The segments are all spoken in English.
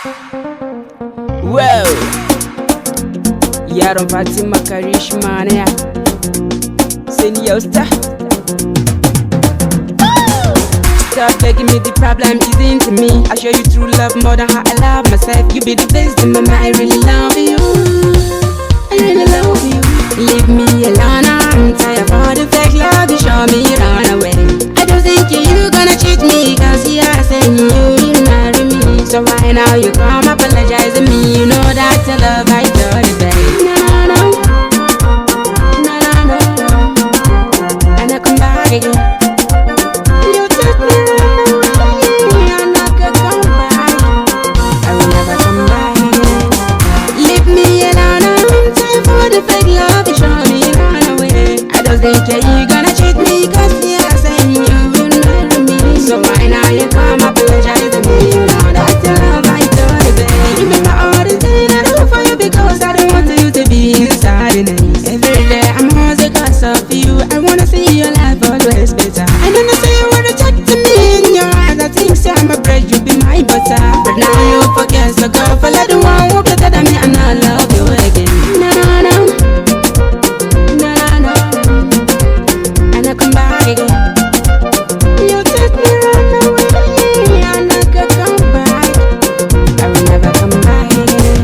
Wow, yaron Fatima Karishma ne ya sani yausta. Stop begging me, the problem isn't to me. I show you true love more than how I love myself. You be the best in my mind, I really love you. I really love you. Leave me alone, I'm tired of all the fake love you show me, run away. I don't think you gonna cheat me, cause you are saying you marry me. So why now you come apologize to me? You know that your love I thought it, babe. No, and I come back again. You took me away, and I could come back. I will never come back again. Leave me alone, I'm tired for the fake love you show me, run away. I don't think you gonna cheat me, cause you are saying you will marry me. So why now you come apologize to me? You know that your love I thought it, babe. Remember all the things I do for you, because I don't want you to be inside in it. Every day I'm hungry cause of you. I wanna see your life always better. I don't know, say you wanna talk to me in your eyes. I think say I'm a bread, you be my butter. But now you forget, so go follow the one who better than me, and I love you again. No, and I come back again. You take me run away, and I could come back. I will never come back again.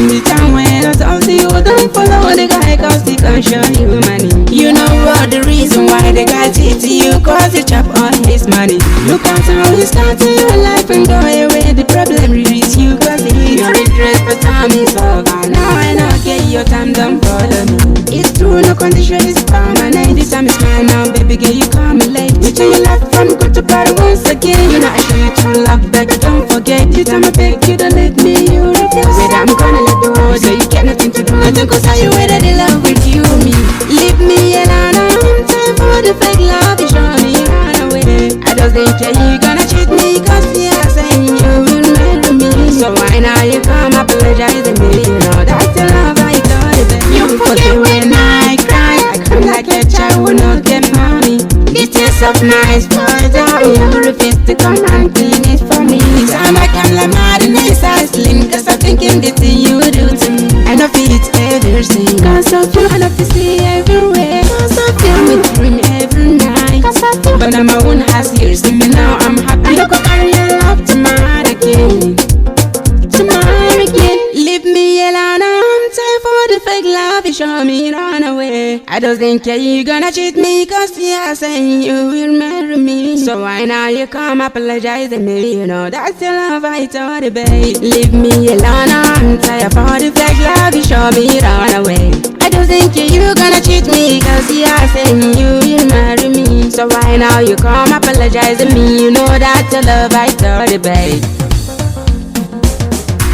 The time when I talk to you, don't follow the guy, cause he can show you money. You know what the reason why the guy cheat to you, cause he chop all his money. Look at how he started your life and go away. The problem is you, cause he your regret, but time is over. Now I know, get your time, don't follow me. It's true, no condition is permanent. This time is mine now, baby girl, you come late. You turn your life from good to bad once again. You know I show you true love, but don't forget. You tell me beg you don't let me, you refuse. Wait, I'm gonna let the world say you got nothing to do. Nothing, cause how you waited in love with you, me. Leave me alone, I'm time for the fake love you show me, run away. I don't think you gonna cheat me, cause you are saying you will marry me. So why now you come apologize to me? You know that's your love I thought it. You forget when I cry, I come like a child will not get mommy. This taste of nice boys, you refuse to come and clean it for me. Time I come like mad and I slim, cause I'm thinking the thing you do to me. I know it's everything, cause of you I love to see everywhere. Cause of you I dream every night. But now my own has years in me, now I'm happy. I could carry your love to my heart again. To my heart again. Leave me alone, I'm tired for the fake love you show me, run away. I don't think you gonna cheat me, cause you are saying you will marry me. So why now you come apologize to me? You know that's your love I thought it, babe. Leave me alone, I'm tired for the fake love you show me, run away. I don't think you gonna cheat me, cause you are saying you will marry me. So why now you come apologize to me? You know that's your love I thought it, babe.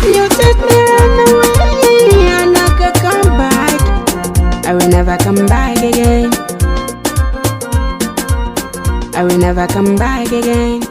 You take me run away, and I could come back. I will never come back again. I will never come back again.